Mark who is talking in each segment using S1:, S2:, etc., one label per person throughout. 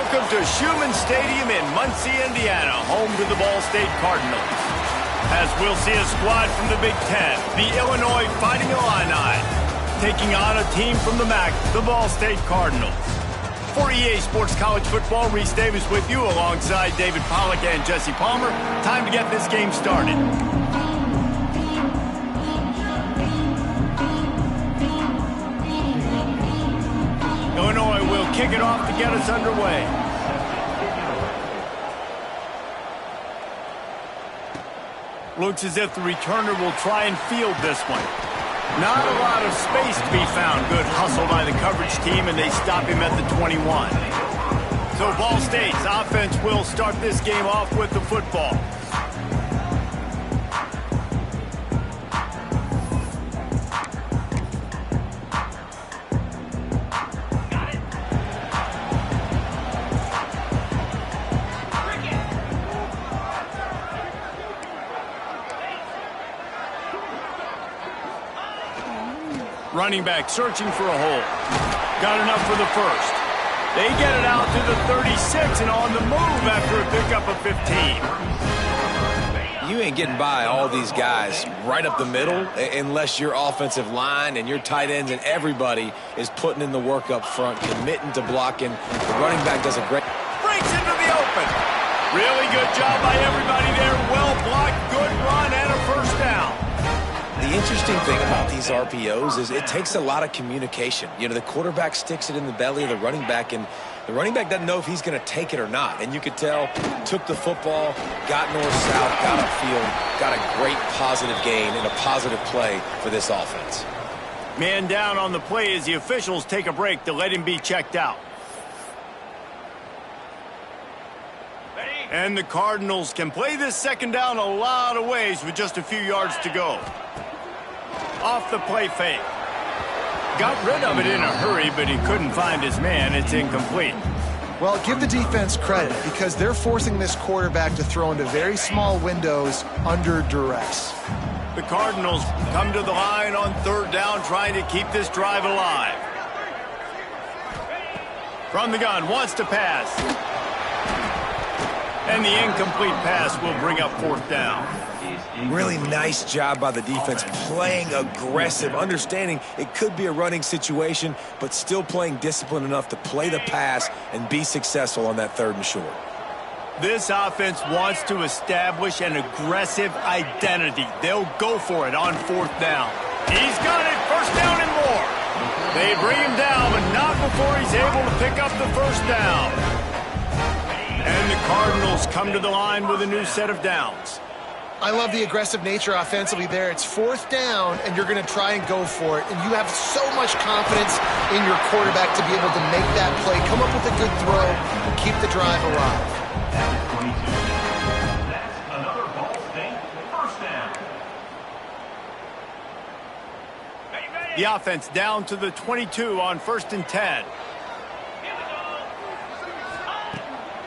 S1: Welcome to Schumann Stadium in Muncie, Indiana, home to the Ball State Cardinals. As we'll see a squad from the Big Ten, the Illinois Fighting Illini, taking on a team from the MAC, the Ball State Cardinals. For EA Sports College Football, Reese Davis with you alongside David Pollack and Jesse Palmer. Time to get this game started. Illinois will kick it off to get us underway. Looks as if the returner will try and field this one. Not a lot of space to be found. Good hustle by the coverage team, and they stop him at the 21. So Ball State's offense will start this game off with the football. Running back searching for a hole. Got enough for the first. They get it out to the 36 and on the move after a pickup of 15.
S2: You ain't getting by all these guys right up the middle unless your offensive line and your tight ends and everybody is putting in the work up front, committing to blocking. The running back does a great...
S1: Breaks into the open. Really good job by everybody there. Well blocked, good run, and a first down.
S2: The interesting thing about these RPOs is it takes a lot of communication. You know, the quarterback sticks it in the belly of the running back, and the running back doesn't know if he's going to take it or not. And you could tell, took the football, got north-south, got upfield, got a great positive gain and a positive play for this offense.
S1: Man down on the play as the officials take a break to let him be checked out. And the Cardinals can play this second down a lot of ways with just a few yards to go. Off the play fake. Got rid of it in a hurry, but he couldn't find his man. It's incomplete.
S3: Well, give the defense credit because they're forcing this quarterback to throw into very small windows under duress.
S1: The Cardinals come to the line on third down, trying to keep this drive alive. From the gun, wants to pass. And the incomplete pass will bring up fourth down.
S2: Really nice job by the defense, playing aggressive, understanding it could be a running situation, but still playing disciplined enough to play the pass and be successful on that third and short.
S1: This offense wants to establish an aggressive identity. They'll go for it on fourth down. He's got it, first down and more. They bring him down, but not before he's able to pick up the first down. And the Cardinals come to the line with a new set of downs.
S3: I love the aggressive nature offensively there. It's fourth down, and you're going to try and go for it. And you have so much confidence in your quarterback to be able to make that play, come up with a good throw, and keep the drive alive.
S4: That's another Ball State first down.
S1: The offense down to the 22 on 1st and 10.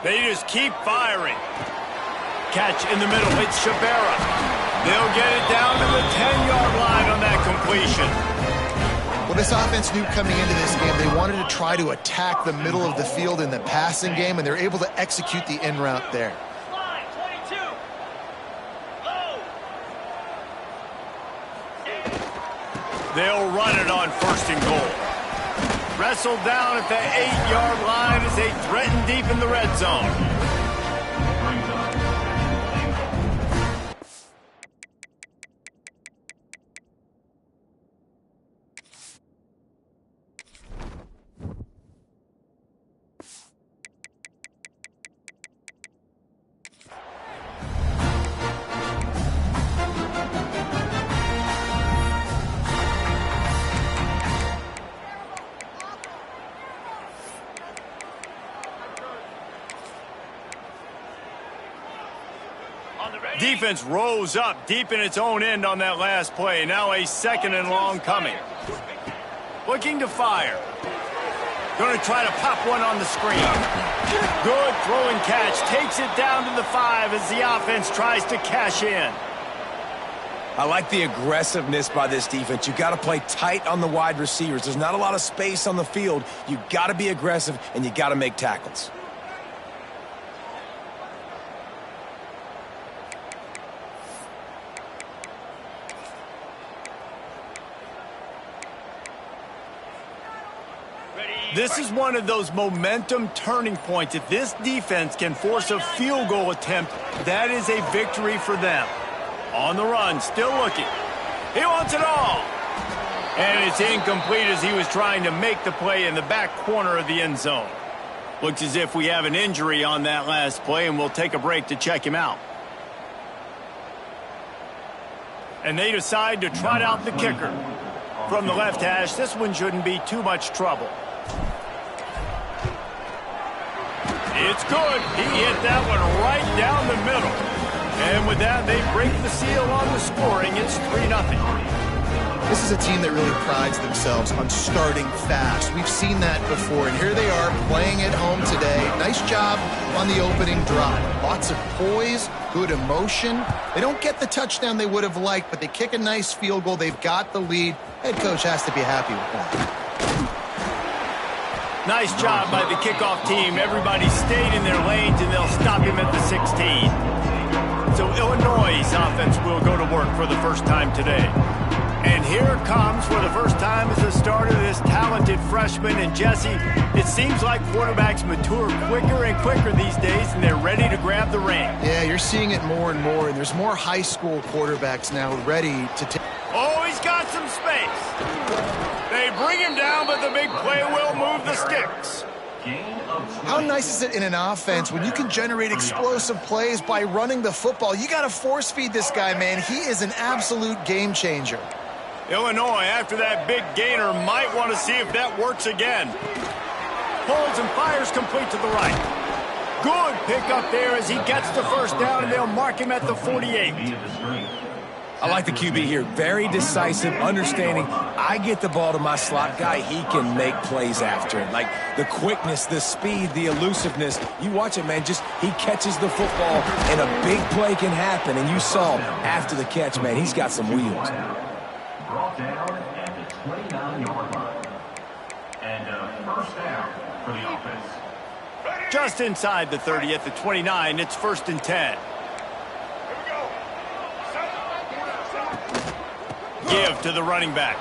S1: They just keep firing. Catch in the middle. It's Shabera. They'll get it down to the 10-yard line on that completion.
S3: Well, this offense knew coming into this game they wanted to try to attack the middle of the field in the passing game, and they're able to execute the in route there.
S1: They'll run it on 1st and goal. Wrestled down at the 8-yard line as they threaten deep in the red zone. Defense rose up deep in its own end on that last play. Now a 2nd and long coming. Looking to fire. Going to try to pop one on the screen. Good throwing catch. Takes it down to the 5 as the offense tries to cash in.
S2: I like the aggressiveness by this defense. You got to play tight on the wide receivers. There's not a lot of space on the field. You got to be aggressive, and you got to make tackles.
S1: This is one of those momentum turning points. If this defense can force a field goal attempt, that is a victory for them. On the run, still looking. He wants it all. And it's incomplete as he was trying to make the play in the back corner of the end zone. Looks as if we have an injury on that last play, and we'll take a break to check him out. And they decide to trot out the kicker. From the left hash, this one shouldn't be too much trouble. It's good. He hit that one right down the middle. And with that, they break the seal on the scoring. It's 3-0.
S3: This is a team that really prides themselves on starting fast. We've seen that before, and here they are playing at home today. Nice job on the opening drive. Lots of poise, good emotion. They don't get the touchdown they would have liked, but they kick a nice field goal. They've got the lead. Head coach has to be happy with that.
S1: Nice job by the kickoff team. Everybody stayed in their lanes, and they'll stop him at the 16. So Illinois' offense will go to work for the first time today. And here comes, for the first time as a starter, this talented freshman. And Jesse, it seems like quarterbacks mature quicker and quicker these days, and they're ready to grab the reins.
S3: Yeah, you're seeing it more and more, and there's more high school quarterbacks now ready to take.
S1: Oh, he's got some space. They bring him down, but the big play will move the sticks.
S3: How nice is it in an offense when you can generate explosive plays by running the football? You got to force feed this guy, man. He is an absolute game changer.
S1: Illinois, after that big gainer, might want to see if that works again. Holds and fires complete to the right. Good pickup there as he gets the first down, and they'll mark him at the 48.
S2: I like the QB here. Very decisive, understanding. I get the ball to my slot guy, he can make plays after it. Like the quickness, the speed, the elusiveness. You watch it, man. Just he catches the football, and a big play can happen. And you saw after the catch, man, he's got some wheels.
S4: Brought down at the 29-yard line. And first down for the offense.
S1: Just inside the 30 at the 29, it's 1st and 10. Give to the running back.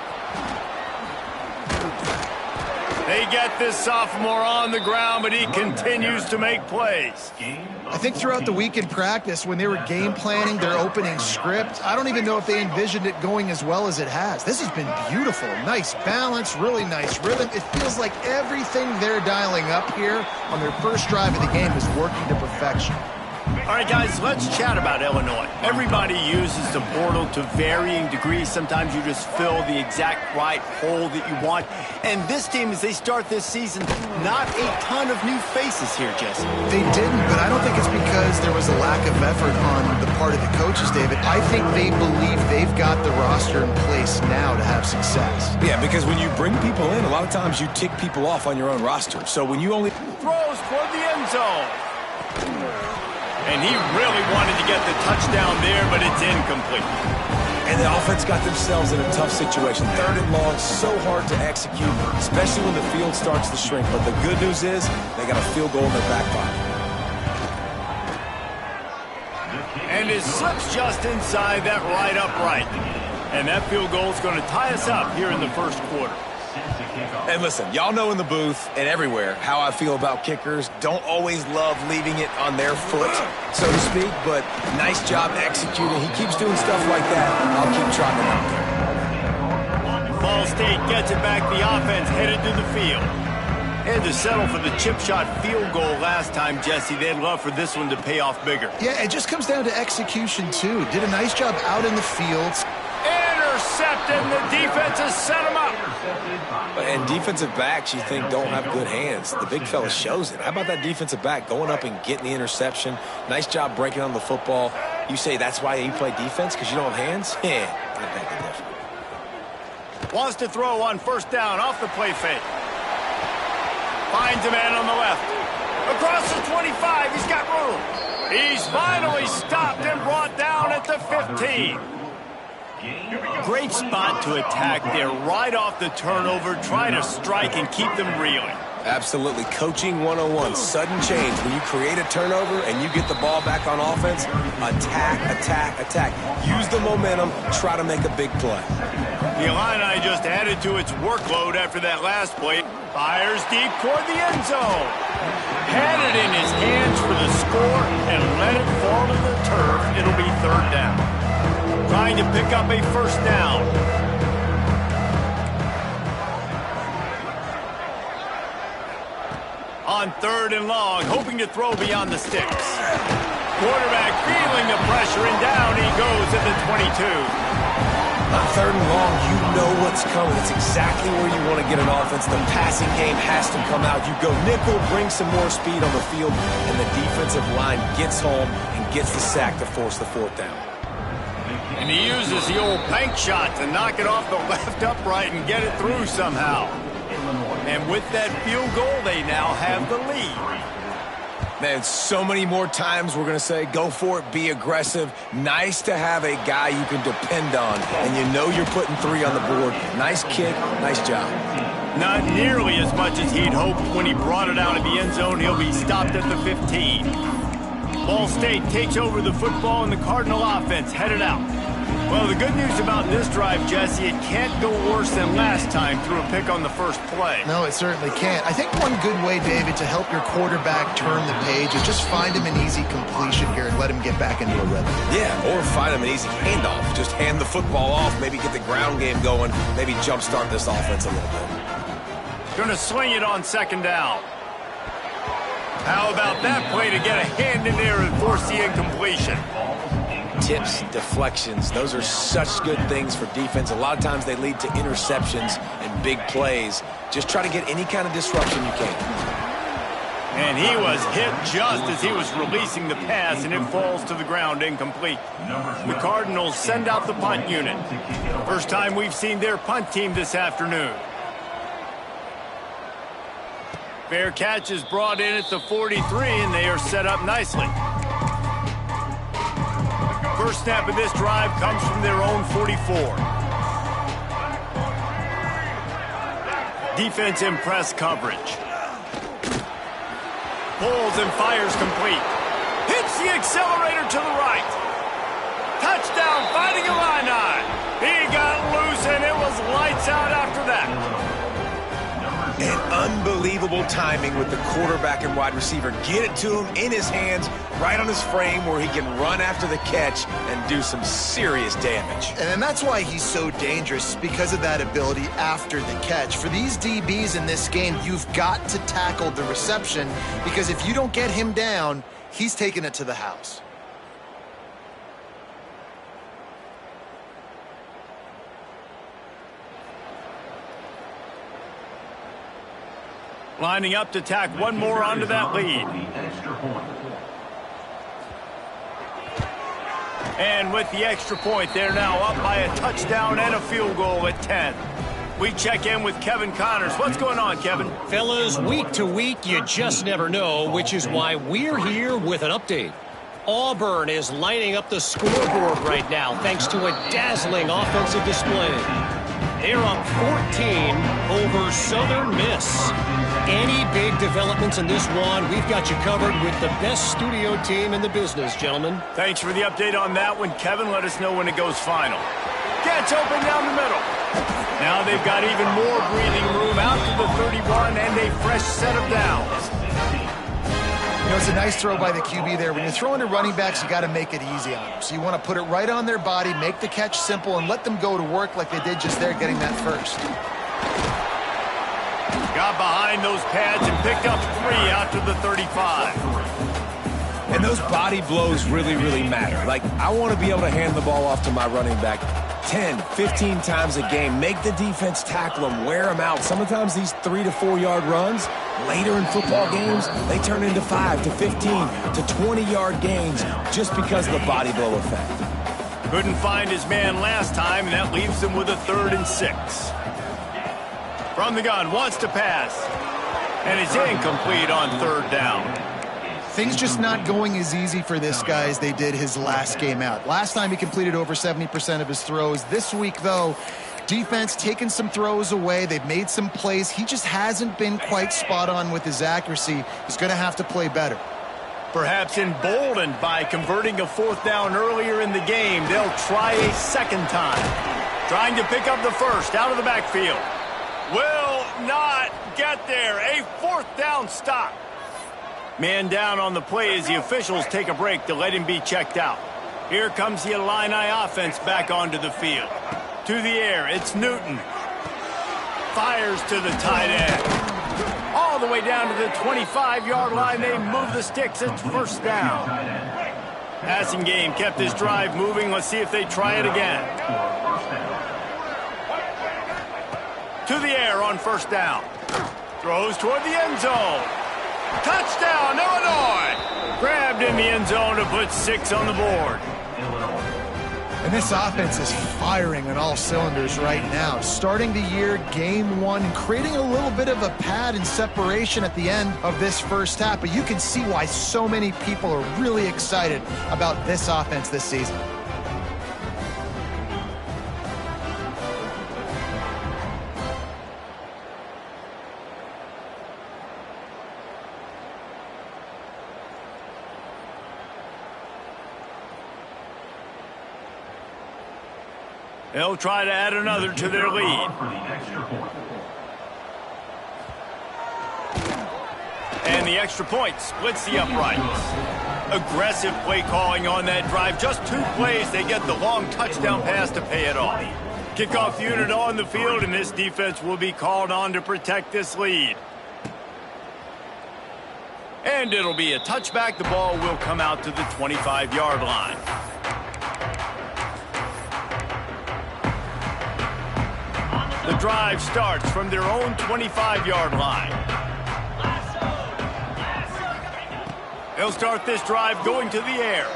S1: They get this sophomore on the ground, but he continues to make plays.
S3: I think throughout the week in practice, when they were game planning their opening script, I don't even know if they envisioned it going as well as it has. This has been beautiful. Nice balance, really nice rhythm. It feels like everything they're dialing up here on their first drive of the game is working to perfection.
S1: All right, guys, let's chat about Illinois. Everybody uses the portal to varying degrees. Sometimes you just fill the exact right hole that you want. And this team, as they start this season, not a ton of new faces here, Jesse.
S3: They didn't, but I don't think it's because there was a lack of effort on the part of the coaches, David. I think they believe they've got the roster in place now to have success.
S2: Yeah, because when you bring people in, a lot of times you tick people off on your own roster. So when you only
S1: Throws toward the end zone. And he really wanted to get the touchdown there, but it's incomplete.
S2: And the offense got themselves in a tough situation. 3rd and long, so hard to execute, especially when the field starts to shrink. But the good news is they got a field goal in their back pocket.
S1: And it slips just inside that right upright. And that field goal is going to tie us up here in the first quarter.
S2: And listen, y'all know in the booth and everywhere how I feel about kickers. Don't always love leaving it on their foot, so to speak, but nice job executing. He keeps doing stuff like that. I'll keep trotting him out there.
S1: Ball State gets it back. The offense headed to the field. Had to settle for the chip shot field goal last time, Jesse. They'd love for this one to pay off bigger.
S3: Yeah, it just comes down to execution, too. Did a nice job out in the field.
S1: Intercepted, and the defense has set him up.
S2: And defensive backs, you think, don't have good hands. The big fella shows it. How about that defensive back going up and getting the interception? Nice job breaking on the football. You say that's why you play defense, because you don't have hands? Yeah, I beg to differ.
S1: Wants to throw on 1st down off the play fake. Finds a man on the left. Across the 25, he's got room. He's finally stopped and brought down at the 15. Great spot to attack there right off the turnover. Try to strike and keep them reeling.
S2: Absolutely. Coaching 101. Sudden change. When you create a turnover and you get the ball back on offense, attack, attack, attack. Use the momentum. Try to make a big play.
S1: The Illini just added to its workload after that last play. Fires deep toward the end zone. Had it in his hands for the score and let it fall to the turf. It'll be third down. Trying to pick up a first down. On third and long, hoping to throw beyond the sticks. Quarterback feeling the pressure, and down he goes at the 22.
S2: On third and long, you know what's coming. It's exactly where you want to get an offense. The passing game has to come out. You go nickel, bring some more speed on the field, and the defensive line gets home and gets the sack to force the fourth down.
S1: And he uses the old bank shot to knock it off the left upright and get it through somehow. And with that field goal, they now have the lead.
S2: Man, so many more times we're going to say, go for it, be aggressive. Nice to have a guy you can depend on, and you know you're putting 3 on the board. Nice kick, nice job.
S1: Not nearly as much as he'd hoped when he brought it out of the end zone. He'll be stopped at the 15. Ball State takes over the football, and the Cardinal offense headed out. Well, the good news about this drive, Jesse, it can't go worse than last time through a pick on the first play.
S3: No, it certainly can't. I think one good way, David, to help your quarterback turn the page is just find him an easy completion here and let him get back into a rhythm.
S2: Yeah, or find him an easy handoff. Just hand the football off, maybe get the ground game going, maybe jumpstart this offense a little bit.
S1: Going to sling it on second down. How about that play to get a hand in there and force the incompletion?
S2: Tips, deflections, those are such good things for defense. A lot of times they lead to interceptions and big plays. Just try to get any kind of disruption you can.
S1: And he was hit just as he was releasing the pass, and it falls to the ground incomplete. The Cardinals send out the punt unit. First time we've seen their punt team this afternoon. Fair catch is brought in at the 43, and they are set up nicely. First snap of this drive comes from their own 44. Defense in press coverage. Pulls and fires complete. Hits the accelerator to the right. Touchdown, Fighting Illini. He got loose, and it was lights out after that.
S2: And unbelievable timing with the quarterback and wide receiver. Get it to him in his hands, right on his frame where he can run after the catch and do some serious damage.
S3: And that's why he's so dangerous, because of that ability after the catch. For these DBs in this game, you've got to tackle the reception, because if you don't get him down, he's taking it to the house.
S1: Lining up to tack one more onto that lead. And with the extra point, they're now up by a touchdown and a field goal at 10. We check in with Kevin Connors. What's going on, Kevin?
S5: Fellas, week to week, you just never know, which is why we're here with an update. Auburn is lining up the scoreboard right now thanks to a dazzling offensive display. They're up 14 over Southern Miss. Any big developments in this one, we've got you covered with the best studio team in the business, gentlemen.
S1: Thanks for the update on that one, Kevin. Let us know when it goes final. Gets open down the middle. Now they've got even more breathing room out to the 31 and a fresh set of downs.
S3: You know, it's a nice throw by the QB there. When you're throwing to running backs, you got to make it easy on them. So you want to put it right on their body, make the catch simple, and let them go to work like they did just there, getting that first.
S1: Got behind those pads and picked up 3 out to the 35.
S2: And those body blows really, really matter. Like, I want to be able to hand the ball off to my running back 10, 15 times a game. Make the defense tackle them, wear them out. Sometimes these 3 to 4 yard runs, later in football games, they turn into 5 to 15 to 20 yard gains just because of the body blow effect.
S1: Couldn't find his man last time, and that leaves him with a 3rd and 6. From the gun, wants to pass, and it's incomplete on 3rd down.
S3: Things just not going as easy for this guy as they did his last game out. Last time he completed over 70% of his throws. This week, though, defense taking some throws away. They've made some plays. He just hasn't been quite spot on with his accuracy. He's going to have to play better.
S1: Perhaps emboldened by converting a 4th down earlier in the game, they'll try a second time. Trying to pick up the first out of the backfield. Will not get there. A 4th down stop. Man down on the play as the officials take a break to let him be checked out. Here comes the Illini offense back onto the field. To the air, it's Newton. Fires to the tight end. All the way down to the 25-yard line. They move the sticks. It's 1st down. Passing game kept this drive moving. Let's see if they try it again. To the air on 1st down. Throws toward the end zone. Touchdown, Illinois! Grabbed in the end zone to put 6 on the board.
S3: And this offense is firing on all cylinders right now. Starting the year, game 1, creating a little bit of a pad and separation at the end of this first half. But you can see why so many people are really excited about this offense this season.
S1: They'll try to add another to their lead. And the extra point splits the uprights. Aggressive play calling on that drive. Just 2 plays, they get the long touchdown pass to pay it off. Kickoff unit on the field, and this defense will be called on to protect this lead. And it'll be a touchback. The ball will come out to the 25-yard line. The drive starts from their own 25-yard line. They'll start this drive going to the air.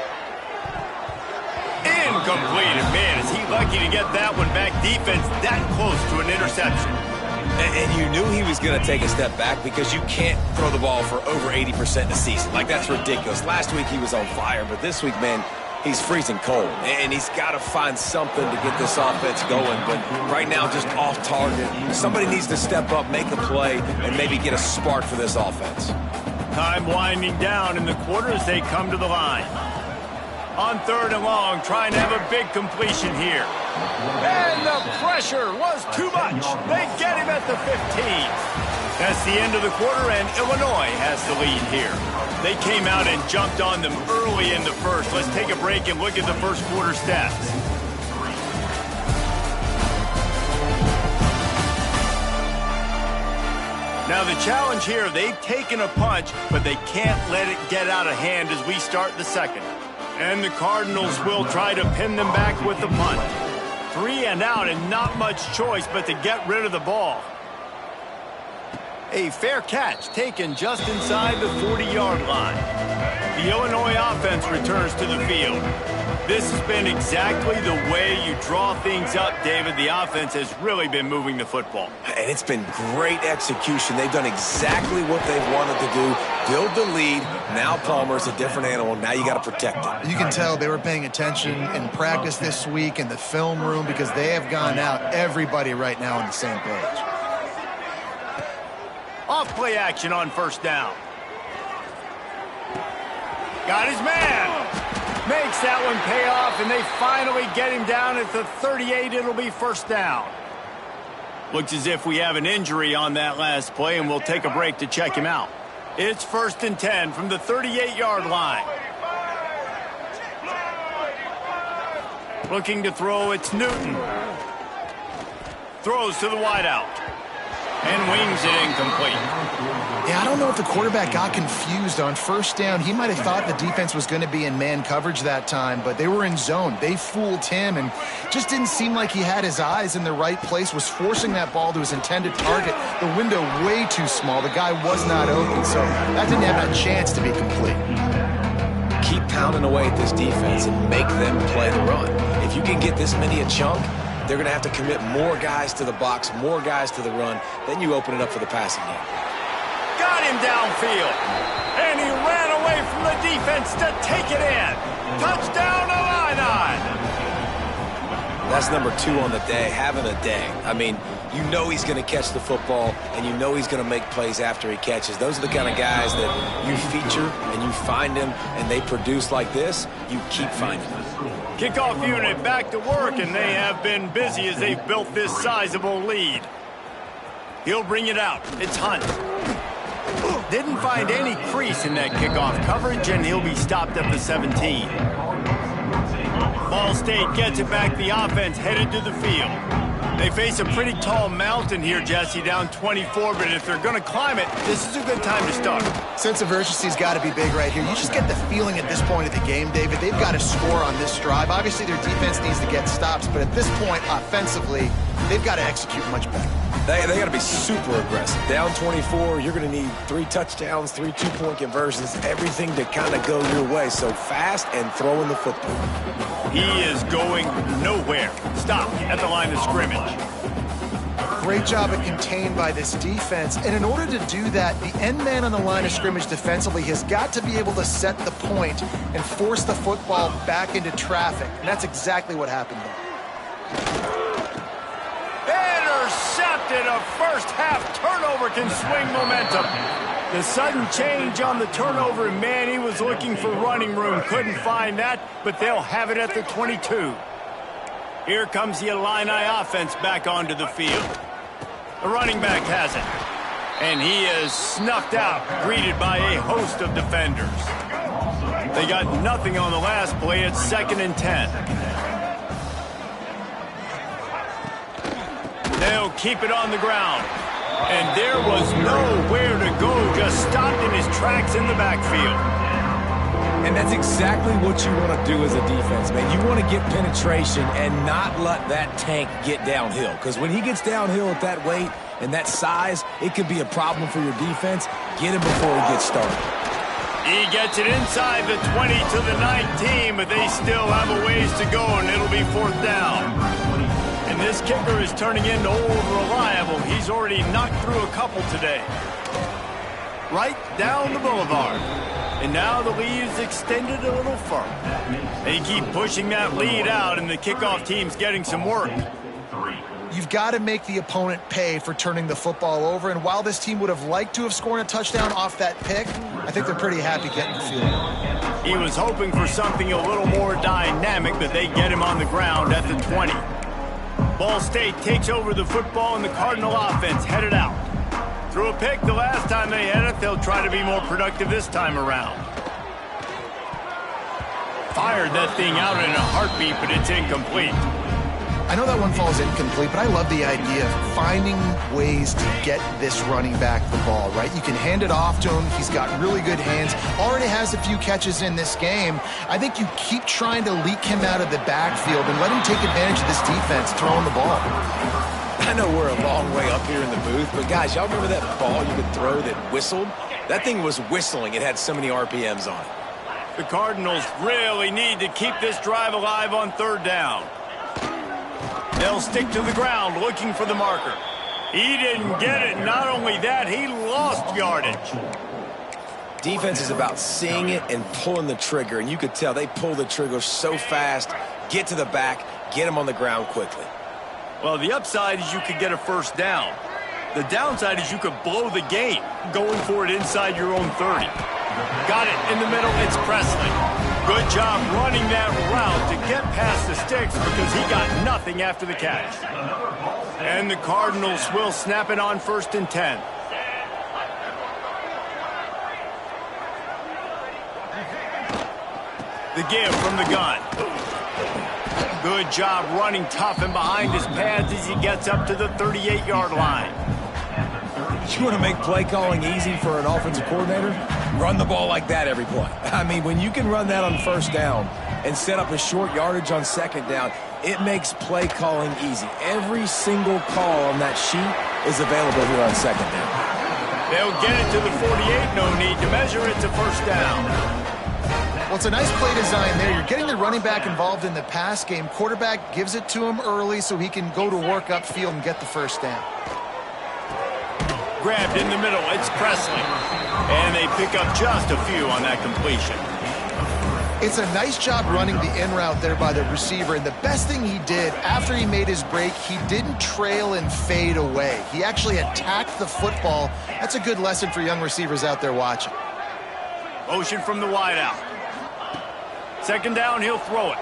S1: Incomplete. Man, is he lucky to get that one back. Defense that close to an interception.
S2: And you knew he was going to take a step back because you can't throw the ball for over 80% in a season. Like, that's ridiculous. Last week he was on fire, but this week, man, he's freezing cold, and he's got to find something to get this offense going. But right now, just off target. Somebody needs to step up, make a play, and maybe get a spark for this offense.
S1: Time winding down in the quarter as they come to the line. On 3rd and long, trying to have a big completion here. And the pressure was too much. They get him at the 15. That's the end of the quarter, and Illinois has the lead here. They came out and jumped on them early in the first. Let's take a break and look at the first quarter stats. Now the challenge here, they've taken a punch, but they can't let it get out of hand as we start the second. And the Cardinals will try to pin them back with the punt. 3 and out and not much choice but to get rid of the ball. A fair catch taken just inside the 40-yard line. The Illinois offense returns to the field. This has been exactly the way you draw things up, David. The offense has really been moving the football.
S2: And it's been great execution. They've done exactly what they've wanted to do. Build the lead. Now Palmer's a different animal. Now you got to protect it.
S3: You can tell they were paying attention in practice this week in the film room because they have gone out, everybody right now on the same page.
S1: Off play action on 1st down. Got his man. Makes that one pay off, and they finally get him down at the 38. It'll be 1st down. Looks as if we have an injury on that last play, and we'll take a break to check him out. It's 1st and 10 from the 38-yard line. Looking to throw, it's Newton. Throws to the wideout. And wings it incomplete.
S3: Yeah, I don't know if the quarterback got confused on 1st down. He might have thought the defense was going to be in man coverage that time, but they were in zone. They fooled him and just didn't seem like he had his eyes in the right place, was forcing that ball to his intended target. The window way too small. The guy was not open, so that didn't have a chance to be complete.
S2: Keep pounding away at this defense and make them play the run. If you can get this many a chunk, they're going to have to commit more guys to the box, more guys to the run. Then you open it up for the passing game.
S1: Got him downfield. And he ran away from the defense to take it in. Touchdown, Illini.
S2: That's number 2 on the day, having a day. I mean, you know he's going to catch the football, and you know he's going to make plays after he catches. Those are the kind of guys that you feature, and you find them, and they produce like this. You keep finding them.
S1: Kickoff unit back to work, and they have been busy as they've built this sizable lead. He'll bring it out. It's Hunt. Didn't find any crease in that kickoff coverage, and he'll be stopped at the 17. Ball State gets it back. The offense headed to the field. They face a pretty tall mountain here, Jesse, down 24, but if they're going to climb it, this is a good time to start.
S3: Sense of urgency's got to be big right here. You just get the feeling at this point of the game, David, they've got to score on this drive. Obviously, their defense needs to get stops, but at this point, offensively, they've got to execute much better.
S2: They got to be super aggressive. Down 24, you're going to need 3 touchdowns, 3 two-point conversions, everything to kind of go your way. So fast and throwing the football.
S1: He is going nowhere. Stop at the line of scrimmage.
S3: Great job at contained by this defense. And in order to do that, the end man on the line of scrimmage defensively has got to be able to set the point and force the football back into traffic. And that's exactly what happened there.
S1: Intercepted. A first half turnover can swing momentum. The sudden change on the turnover, and man, he was looking for running room. Couldn't find that, but they'll have it at the 22. Here comes the Illini offense back onto the field. The running back has it. And he is snuffed out, greeted by a host of defenders. They got nothing on the last play. It's 2nd and 10. They'll keep it on the ground. And there was nowhere to go, just stopped in his tracks in the backfield.
S2: And that's exactly what you want to do as a defense, man. You want to get penetration and not let that tank get downhill. Because when he gets downhill at that weight and that size, it could be a problem for your defense. Get him before he gets started.
S1: He gets it inside the 20 to the 19, but they still have a ways to go, and it'll be 4th down. And this kicker is turning into old reliable. He's already knocked through a couple today. Right down the boulevard. And now the lead is extended a little further. They keep pushing that lead out, and the kickoff team's getting some work.
S3: You've got to make the opponent pay for turning the football over. And while this team would have liked to have scored a touchdown off that pick, I think they're pretty happy getting the field.
S1: He was hoping for something a little more dynamic, but they get him on the ground at the 20. Ball State takes over the football, and the Cardinal offense headed out. Threw a pick the last time they had it. They'll try to be more productive this time around. Fired that thing out in a heartbeat, but it's incomplete.
S3: I know that one falls incomplete, but I love the idea of finding ways to get this running back the ball, right? You can hand it off to him. He's got really good hands. Already has a few catches in this game. I think you keep trying to leak him out of the backfield and let him take advantage of this defense throwing the ball.
S2: I know we're a long way up here in the booth, but guys, y'all remember that ball you could throw that whistled? That thing was whistling. It had so many RPMs on it.
S1: The Cardinals really need to keep this drive alive on 3rd down. They'll stick to the ground looking for the marker. He didn't get it. Not only that, he lost yardage.
S2: Defense is about seeing it and pulling the trigger, and you could tell they pull the trigger so fast, get to the back, get him on the ground quickly.
S1: Well, the upside is you could get a 1st down. The downside is you could blow the game going for it inside your own 30. Got it in the middle. It's Presley. Good job running that route to get past the sticks because he got nothing after the catch. And the Cardinals will snap it on 1st and 10. The give from the gun. Good job running tough and behind his pads as he gets up to the 38-yard line.
S2: You want to make play calling easy for an offensive coordinator? Run the ball like that every play. I mean, when you can run that on 1st down and set up a short yardage on 2nd down, it makes play calling easy. Every single call on that sheet is available here on 2nd down.
S1: They'll get it to the 48. No need to measure. It's a 1st down.
S3: Well, it's a nice play design there. You're getting the running back involved in the pass game. Quarterback gives it to him early so he can go to work upfield and get the 1st down.
S1: Grabbed in the middle. It's Presley. And they pick up just a few on that completion.
S3: It's a nice job running the in route there by the receiver, and the best thing he did after he made his break, he didn't trail and fade away. He actually attacked the football. That's a good lesson for young receivers out there watching.
S1: Motion from the wideout. Second down, he'll throw it.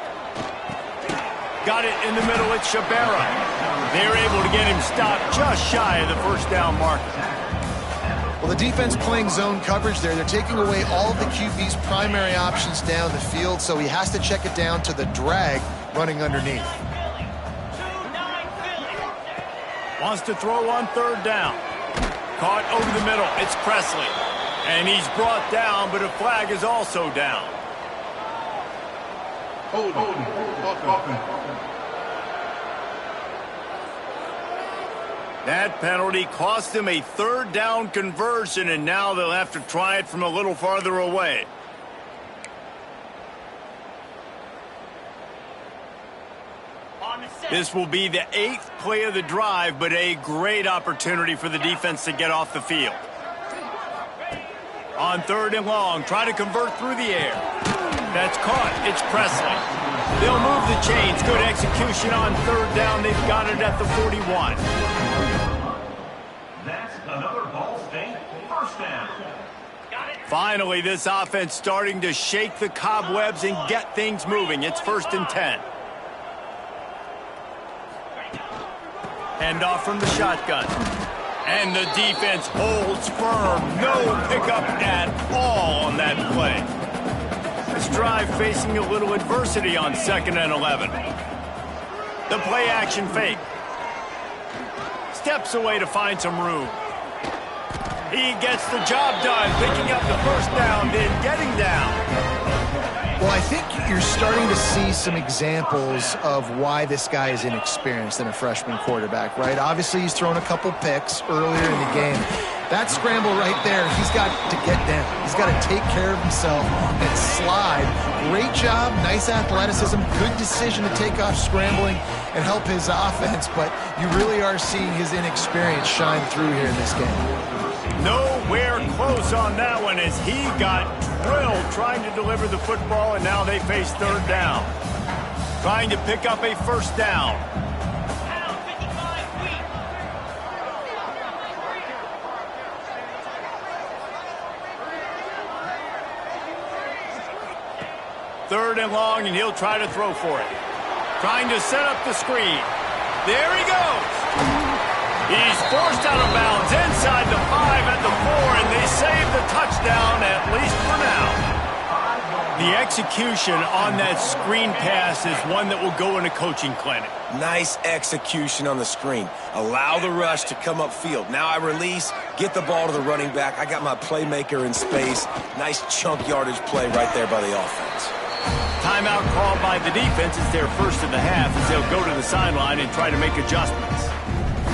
S1: Got it in the middle, it's Shabera. They're able to get him stopped just shy of the first down marker.
S3: Well, the defense playing zone coverage there. They're taking away all of the QB's primary options down the field, so he has to check it down to the drag running underneath.
S1: Wants to throw on third down. Caught over the middle. It's Presley. And he's brought down, but a flag is also down. That penalty cost him a third down conversion, and now they'll have to try it from a little farther away. This will be the 8th play of the drive, but a great opportunity for the defense to get off the field. On third and long, try to convert through the air. That's caught. It's Presley. They'll move the chains. Good execution on third down. They've got it at the 41.
S4: That's another Ball State first down.
S1: Finally, this offense starting to shake the cobwebs and get things moving. It's 1st and 10. Handoff from the shotgun. And the defense holds firm. No pickup at all on that play. This drive facing a little adversity on 2nd and 11. The play action fake. Steps away to find some room. He gets the job done, picking up the first down, then getting down.
S3: Well, I think you're starting to see some examples of why this guy is inexperienced in a freshman quarterback, right? Obviously, he's thrown a couple picks earlier in the game. That scramble right there, he's got to get down. He's got to take care of himself and slide. Great job, nice athleticism, good decision to take off scrambling and help his offense, but you really are seeing his inexperience shine through here in this game.
S1: Nowhere close on that one as he got drilled trying to deliver the football, and now they face third down. Trying to pick up a first down. Third and long, and he'll try to throw for it. Trying to set up the screen. There he goes. He's forced out of bounds inside the 5 at the 4, and they save the touchdown, at least for now. The execution on that screen pass is one that will go in a coaching clinic.
S2: Nice execution on the screen. Allow the rush to come upfield. Now I release, get the ball to the running back. I got my playmaker in space. Nice chunk yardage play right there by the offense.
S1: Timeout called by the defense. It's their first of the half as they'll go to the sideline and try to make adjustments.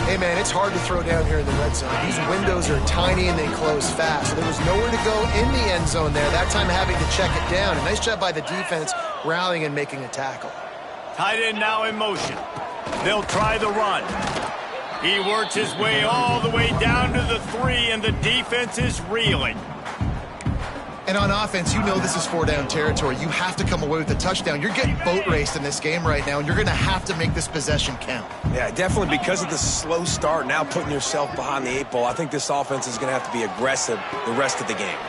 S3: Hey, man, it's hard to throw down here in the red zone. These windows are tiny and they close fast. So there was nowhere to go in the end zone there. That time having to check it down. A nice job by the defense rallying and making a tackle.
S1: Tight end now in motion. They'll try the run. He works his way all the way down to the 3, and the defense is reeling.
S3: And on offense, you know this is 4-down territory. You have to come away with a touchdown. You're getting boat raced in this game right now, and you're going to have to make this possession count.
S2: Yeah, definitely because of the slow start, now putting yourself behind the 8 ball, I think this offense is going to have to be aggressive the rest of the game.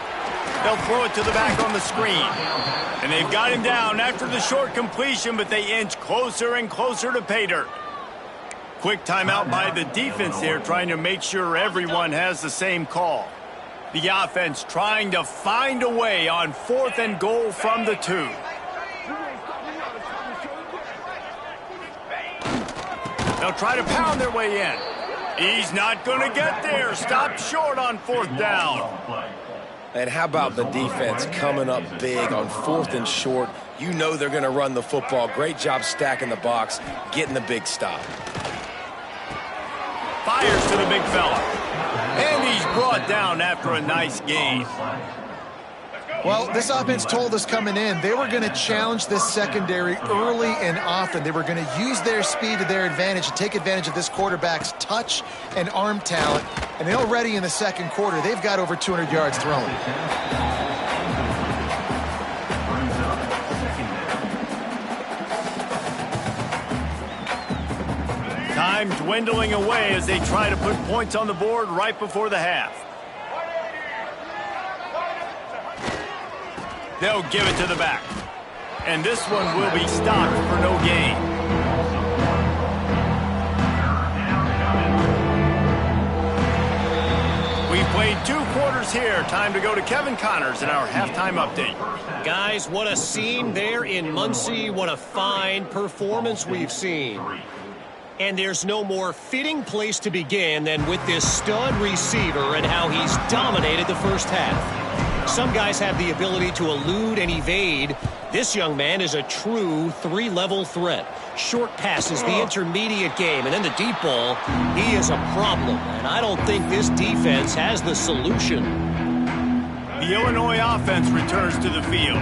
S1: They'll throw it to the back on the screen. And they've got him down after the short completion, but they inch closer and closer to pay dirt. Quick timeout by the defense there, trying to make sure everyone has the same call. The offense trying to find a way on 4th and goal from the 2. They'll try to pound their way in. He's not going to get there. Stopped short on 4th down.
S2: And how about the defense coming up big on 4th and short? You know they're going to run the football. Great job stacking the box, getting the big stop.
S1: Fires to the big fella. And he's brought down after a nice gain.
S3: Well, this offense told us coming in they were going to challenge this secondary early and often. They were going to use their speed to their advantage and take advantage of this quarterback's touch and arm talent. And already in the second quarter, they've got over 200 yards thrown.
S1: Time dwindling away as they try to put points on the board right before the half. They'll give it to the back. And this one will be stopped for no gain. We've played 2 quarters here. Time to go to Kevin Connors in our halftime update.
S5: Guys, what a scene there in Muncie. What a fine performance we've seen. And there's no more fitting place to begin than with this stud receiver and how he's dominated the first half. Some guys have the ability to elude and evade. This young man is a true 3-level threat. Short passes, the intermediate game, and then the deep ball. He is a problem, and I don't think this defense has the solution.
S1: The Illinois offense returns to the field.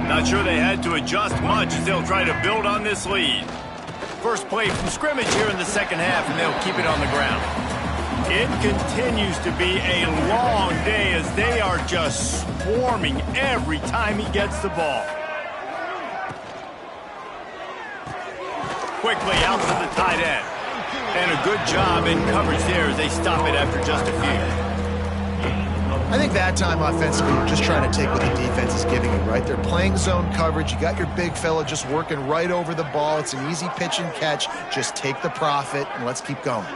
S1: Not sure they had to adjust much as they'll try to build on this lead. First play from scrimmage here in the second half, and they'll keep it on the ground. It continues to be a long day as they are just swarming every time he gets the ball. Quickly out to the tight end. And a good job in coverage there as they stop it after just a few.
S3: I think that time offensively, you're just trying to take what the defense is giving you, right? They're playing zone coverage. You got your big fella just working right over the ball. It's an easy pitch and catch. Just take the profit and let's keep going.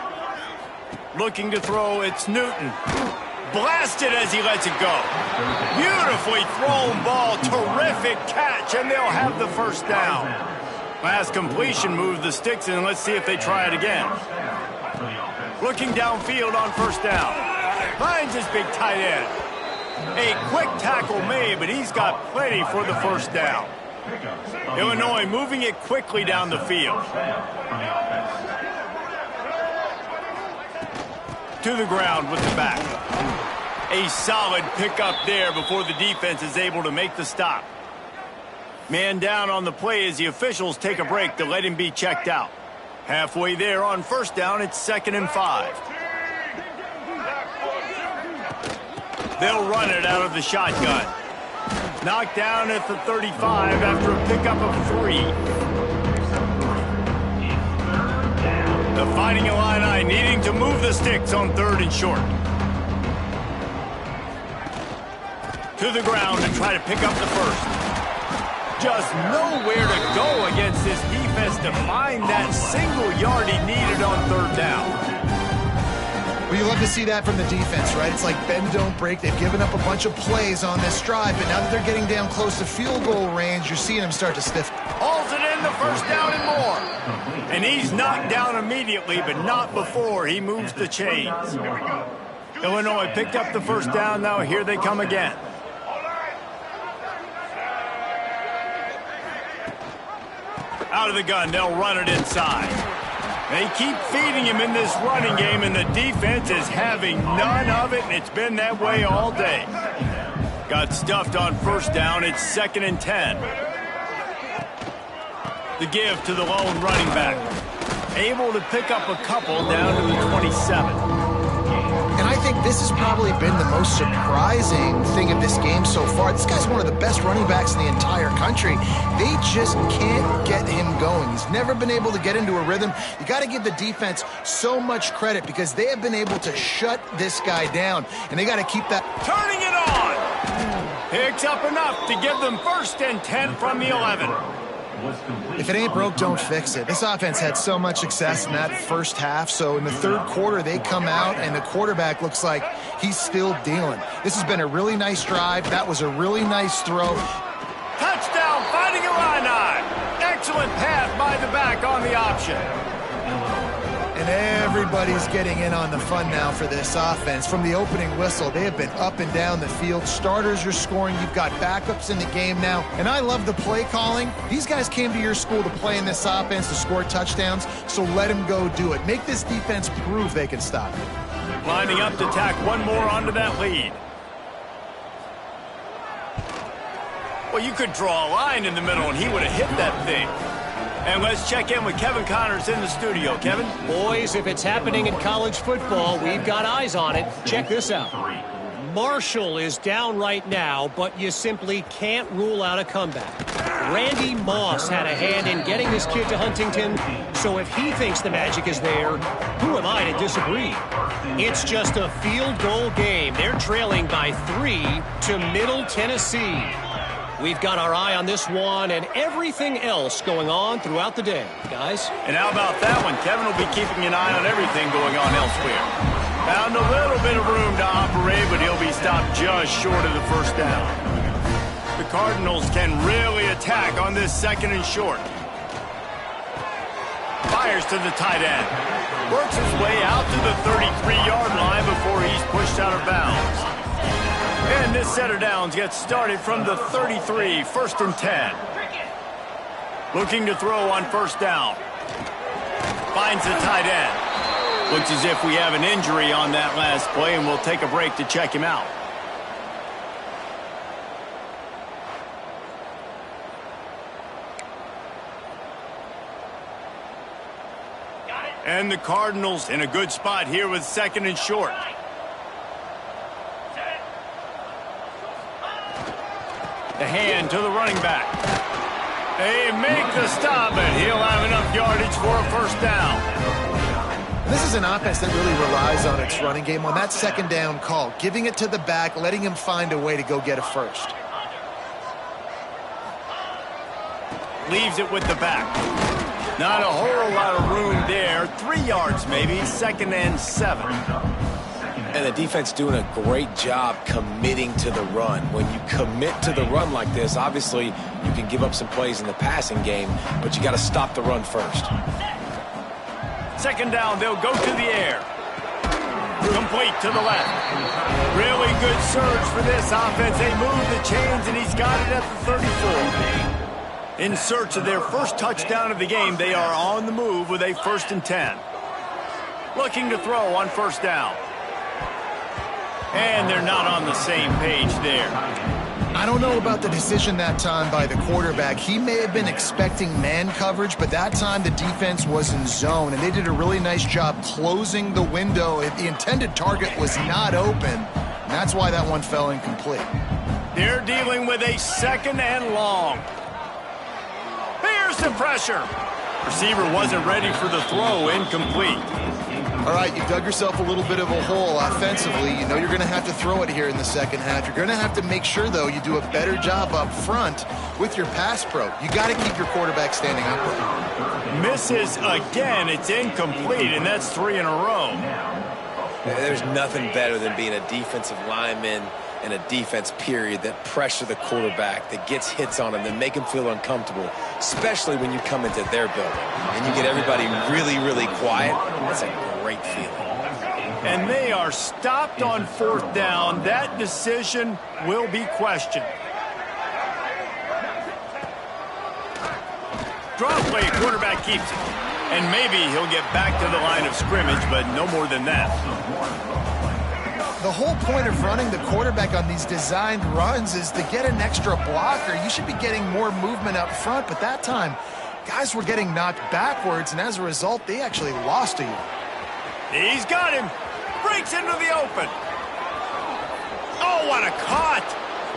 S1: Looking to throw, it's Newton. Blasted as he lets it go. Beautifully thrown ball, terrific catch, and they'll have the first down. Last completion moved the sticks in. Let's see if they try it again. Looking downfield on first down. Finds his big tight end. A quick tackle made, but he's got plenty for the first down. Illinois moving it quickly down the field. To the ground with the back. A solid pickup there before the defense is able to make the stop. Man down on the play as the officials take a break to let him be checked out. Halfway there on first down, it's 2nd and 5. They'll run it out of the shotgun. Knocked down at the 35 after a pickup of 3. The Fighting Illini needing to move the sticks on 3rd and short. To the ground and try to pick up the first. Just nowhere to go against this defense to find that single yard he needed on 3rd down.
S3: Well, you love to see that from the defense, right? It's like bend, don't break. They've given up a bunch of plays on this drive, but now that they're getting down close to field goal range, you're seeing them start to stiffen.
S1: Hauls it in the first down and more. And he's knocked down immediately, but not before he moves the chains. Illinois picked up the first down. Now here they come again. Out of the gun, they'll run it inside. They keep feeding him in this running game, and the defense is having none of it, and it's been that way all day. Got stuffed on first down. It's 2nd and 10. The give to the lone running back. Able to pick up a couple down to the 27.
S3: And I think this has probably been the most surprising thing of this game so far. This guy's one of the best running backs in the entire country. They just can't get him going. He's never been able to get into a rhythm. You got to give the defense so much credit because they have been able to shut this guy down, and they got to keep that.
S1: Turning it on. Picks up enough to give them 1st and 10 from the 11.
S3: If it ain't broke, don't fix it. This offense had so much success in that first half, so in the 3rd quarter, they come out, and the quarterback looks like he's still dealing. This has been a really nice drive. That was a really nice throw.
S1: Touchdown, Fighting Illini. Excellent pass by the back on the option.
S3: And everybody's getting in on the fun now for this offense. From the opening whistle, they have been up and down the field. Starters are scoring. You've got backups in the game now. And I love the play calling. These guys came to your school to play in this offense to score touchdowns, so let them go do it. Make this defense prove they can stop it.
S1: Lining up to tack one more onto that lead. Well, you could draw a line in the middle, and he would have hit that thing. And let's check in with Kevin Connors in the studio. Kevin?
S5: Boys, if it's happening in college football, we've got eyes on it. Check this out. Marshall is down right now, but you simply can't rule out a comeback. Randy Moss had a hand in getting this kid to Huntington, so if he thinks the magic is there, who am I to disagree? It's just a field goal game. They're trailing by 3 to Middle Tennessee. We've got our eye on this one and everything else going on throughout the day, guys.
S1: And how about that one? Kevin will be keeping an eye on everything going on elsewhere. Found a little bit of room to operate, but he'll be stopped just short of the first down. The Cardinals can really attack on this 2nd and short. Fires to the tight end. Works his way out to the 33-yard line before he's pushed out of bounds. And this set of downs gets started from the 33, 1st and 10. Looking to throw on 1st down. Finds the tight end. Looks as if we have an injury on that last play, and we'll take a break to check him out. And the Cardinals in a good spot here with 2nd and short. The hand to the running back. They make the stop, and he'll have enough yardage for a 1st down.
S3: This is an offense that really relies on its running game on that 2nd down call, giving it to the back, letting him find a way to go get a 1st.
S1: Leaves it with the back. Not a whole lot of room there. 3 yards maybe, 2nd and 7.
S2: And the defense doing a great job committing to the run. When you commit to the run like this, obviously you can give up some plays in the passing game, but you got to stop the run first.
S1: 2nd down, they'll go to the air. Complete to the left. Really good surge for this offense. They move the chains, and he's got it at the 34. In search of their first touchdown of the game, they are on the move with a 1st and 10. Looking to throw on 1st down. And they're not on the same page there.
S3: I don't know about the decision that time by the quarterback. He may have been expecting man coverage, but that time the defense was in zone, and they did a really nice job closing the window. The intended target was not open, and that's why that one fell incomplete.
S1: They're dealing with a 2nd and long. Here's the pressure. Receiver wasn't ready for the throw, incomplete.
S3: All right, you've dug yourself a little bit of a hole offensively. You know you're going to have to throw it here in the 2nd half. You're going to have to make sure, though, you do a better job up front with your pass pro. You got to keep your quarterback standing upright.
S1: Misses again. It's incomplete, and that's 3 in a row.
S2: There's nothing better than being a defensive lineman and a defense period that pressure the quarterback, that gets hits on him, that make him feel uncomfortable, especially when you come into their building and you get everybody really, really quiet. That's a great feeling.
S1: And they are stopped on 4th down. That decision will be questioned. Draw play, quarterback keeps it. And maybe he'll get back to the line of scrimmage, but no more than that.
S3: The whole point of running the quarterback on these designed runs is to get an extra blocker. You should be getting more movement up front, but that time, guys were getting knocked backwards, and as a result, they actually lost a yard.
S1: He's got him. Breaks into the open. Oh, what a cut.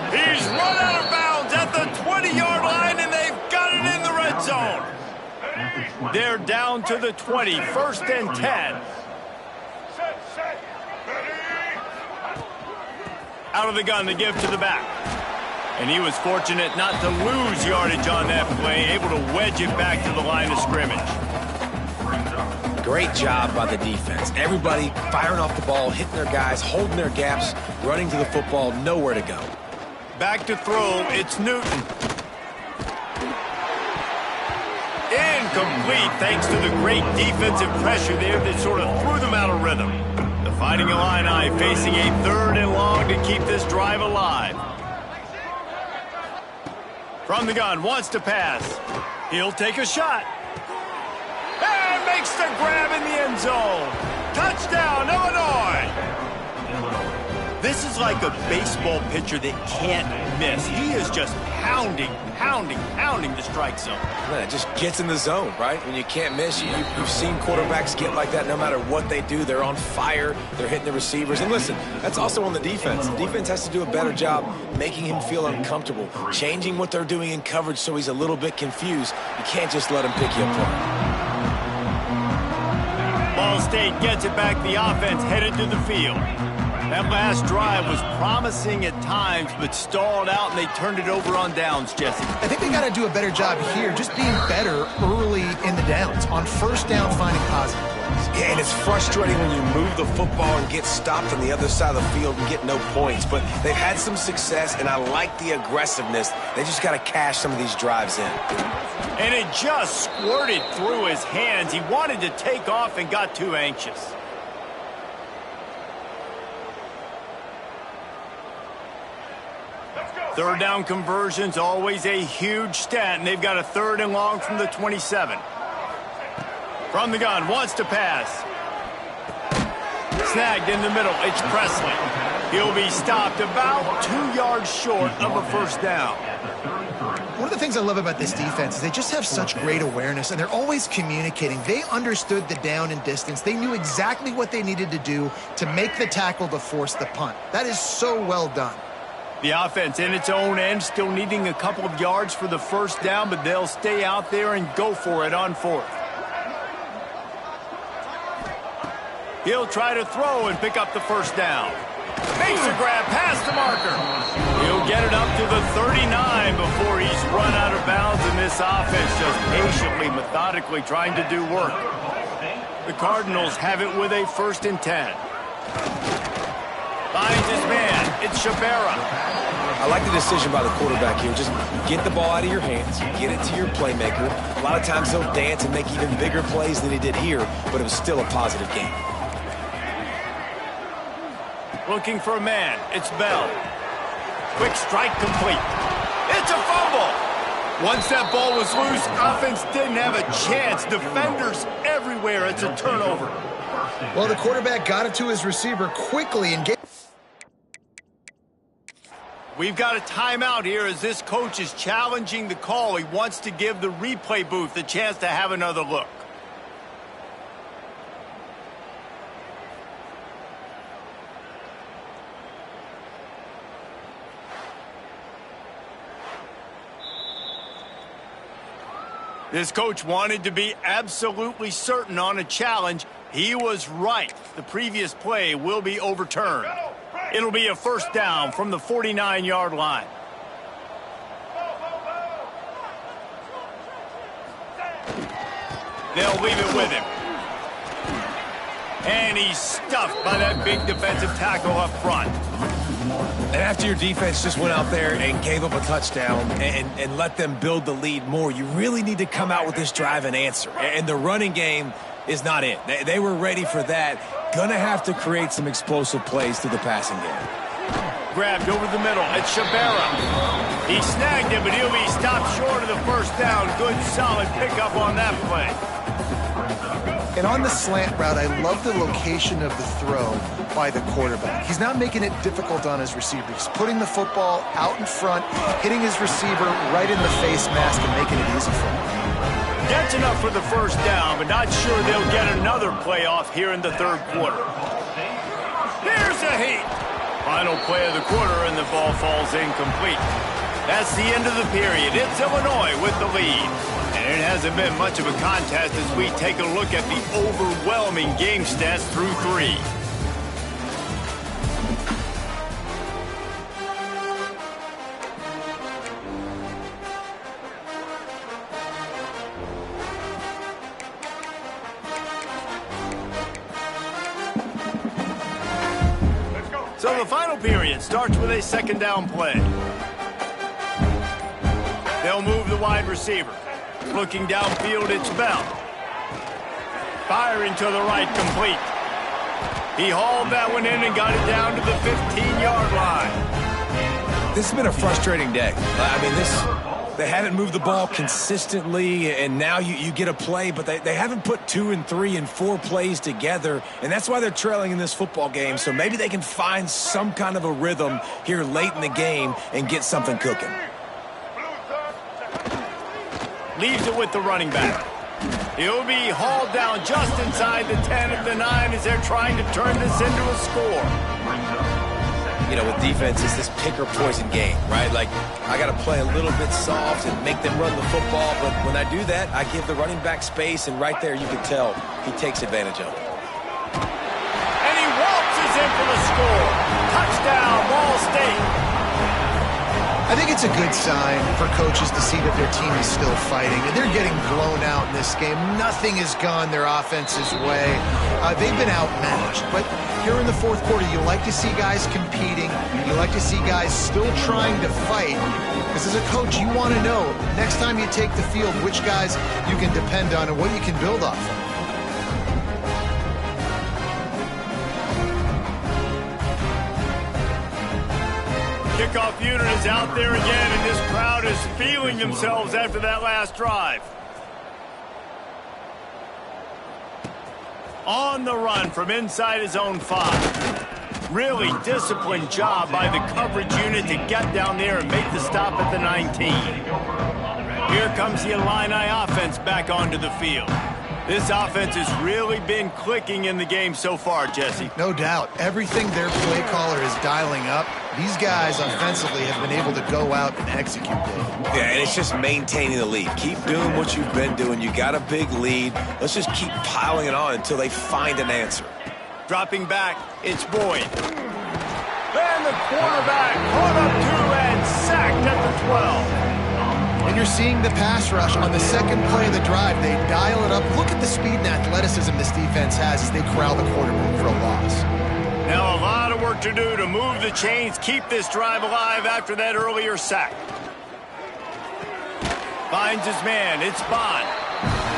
S1: He's run out of bounds at the 20-yard line, and they've got it in the red zone. They're down to the 20, 1st and 10. Out of the gun to give to the back. And he was fortunate not to lose yardage on that play, able to wedge it back to the line of scrimmage.
S2: Great job by the defense. Everybody firing off the ball, hitting their guys, holding their gaps, running to the football, nowhere to go.
S1: Back to throw, it's Newton. Incomplete thanks to the great defensive pressure there that sort of threw them out of rhythm. The Fighting Illini facing a 3rd and long to keep this drive alive. From the gun, wants to pass. He'll take a shot. And makes the grab in the end zone. Touchdown, Illinois. This is like a baseball pitcher that can't miss. He is just pounding the strike zone.
S2: Man, it just gets in the zone, right? When you can't miss, you've seen quarterbacks get like that no matter what they do. They're on fire. They're hitting the receivers. And listen, that's also on the defense. The defense has to do a better job making him feel uncomfortable, changing what they're doing in coverage so he's a little bit confused. You can't just let him pick you apart.
S1: Ball State gets it back. The offense headed to the field. That last drive was promising at times, but stalled out, and they turned it over on downs, Jesse.
S3: I think they got to do a better job here, just being better early in the downs. On first down, finding positive plays.
S2: Yeah, and it's frustrating when you move the football and get stopped on the other side of the field and get no points. But they've had some success, and I like the aggressiveness. They just got to cash some of these drives in.
S1: And it just squirted through his hands. He wanted to take off and got too anxious. Third down conversions, always a huge stat, and they've got a 3rd and long from the 27. From the gun, wants to pass. Snagged in the middle, it's Presley. He'll be stopped about 2 yards short of a first down.
S3: One of the things I love about this defense is they just have such great awareness, and they're always communicating. They understood the down and distance. They knew exactly what they needed to do to make the tackle to force the punt. That is so well done.
S1: The offense in its own end, still needing a couple of yards for the first down, but they'll stay out there and go for it on 4th. He'll try to throw and pick up the first down. Makes a grab past the marker. He'll get it up to the 39 before he's run out of bounds, and this offense just patiently, methodically trying to do work. The Cardinals have it with a 1st and 10. Finds his man. It's Shabera.
S2: I like the decision by the quarterback here. Just get the ball out of your hands, get it to your playmaker. A lot of times he'll dance and make even bigger plays than he did here, but it was still a positive game.
S1: Looking for a man. It's Bell. Quick strike complete. It's a fumble. Once that ball was loose, offense didn't have a chance. Defenders everywhere. It's a turnover.
S3: Well, the quarterback got it to his receiver quickly and gave...
S1: We've got a timeout here as this coach is challenging the call. He wants to give the replay booth a chance to have another look. This coach wanted to be absolutely certain on a challenge. He was right. The previous play will be overturned. It'll be a first down from the 49-yard line. They'll leave it with him. And he's stuffed by that big defensive tackle up front.
S2: And after your defense just went out there and gave up a touchdown and let them build the lead more, you really need to come out with this drive and answer. And the running game is not it. They were ready for that. Gonna have to create some explosive plays through the passing game.
S1: Grabbed over the middle. It's Shabera. He snagged it, but he'll be stopped short of the first down. Good, solid pickup on that play.
S3: And on the slant route, I love the location of the throw by the quarterback. He's not making it difficult on his receiver. He's putting the football out in front, hitting his receiver right in the face mask and making it easy for him.
S1: That's enough for the first down, but not sure they'll get another play off here in the 3rd quarter. Here's a heat. Final play of the quarter, and the ball falls incomplete. That's the end of the period. It's Illinois with the lead. And it hasn't been much of a contest as we take a look at the overwhelming game stats through 3. So the final period starts with a 2nd down play. They'll move the wide receiver. Looking downfield, it's Bell. Firing to the right, complete. He hauled that one in and got it down to the 15-yard line.
S2: This has been a frustrating day. I mean, They haven't moved the ball consistently, and now you get a play, but they haven't put 2 and 3 and 4 plays together, and that's why they're trailing in this football game. So maybe they can find some kind of a rhythm here late in the game and get something cooking.
S1: Leaves it with the running back. He'll be hauled down just inside the 10 of the 9 as they're trying to turn this into a score.
S2: You know, with defense, it's this pick or poison game, right? Like, I got to play a little bit soft and make them run the football, but when I do that, I give the running back space, and right there you can tell he takes advantage of it.
S1: And he waltzes in for the score. Touchdown, Ball State.
S3: I think it's a good sign for coaches to see that their team is still fighting. They're getting blown out in this game. Nothing has gone their offense's way. They've been outmatched. But here in the fourth quarter, you like to see guys competing. You like to see guys still trying to fight. Because as a coach, you want to know, next time you take the field, which guys you can depend on and what you can build off of.
S1: Kickoff unit is out there again, and this crowd is feeling themselves after that last drive. On the run from inside his own 5. Really disciplined job by the coverage unit to get down there and make the stop at the 19. Here comes the Illini offense back onto the field. This offense has really been clicking in the game so far, Jesse.
S3: No doubt. Everything their play caller is dialing up, these guys offensively have been able to go out and execute David.
S2: Yeah, and it's just maintaining the lead. Keep doing what you've been doing. You got a big lead. Let's just keep piling it on until they find an answer.
S1: Dropping back, it's Boyd. And the quarterback caught up to and sacked at the 12.
S3: And you're seeing the pass rush on the second play of the drive. They dial it up. Look at the speed and athleticism this defense has as they corral the quarterback for a loss.
S1: Now a lot of work to do to move the chains, keep this drive alive after that earlier sack. Finds his man. It's Bond.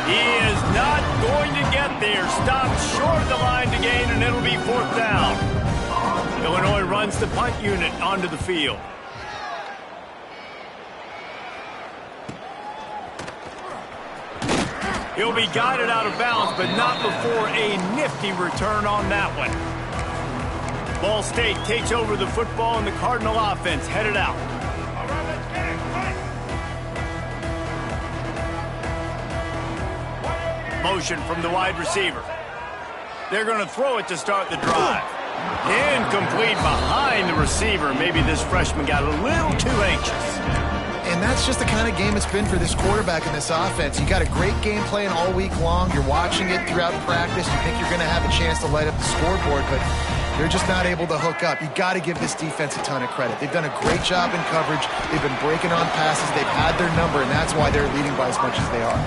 S1: He is not going to get there. Stopped short of the line to gain, and it'll be 4th down. Illinois runs the punt unit onto the field. He'll be guided out of bounds, but not before a nifty return on that one. Ball State takes over the football, and the Cardinal offense headed out. Motion from the wide receiver. They're going to throw it to start the drive. Incomplete behind the receiver. Maybe this freshman got a little too anxious.
S3: And that's just the kind of game it's been for this quarterback in this offense. You got a great game plan all week long. You're watching it throughout practice. You think you're going to have a chance to light up the scoreboard, but they're just not able to hook up. You got to give this defense a ton of credit. They've done a great job in coverage. They've been breaking on passes. They've had their number, and that's why they're leading by as much as they are.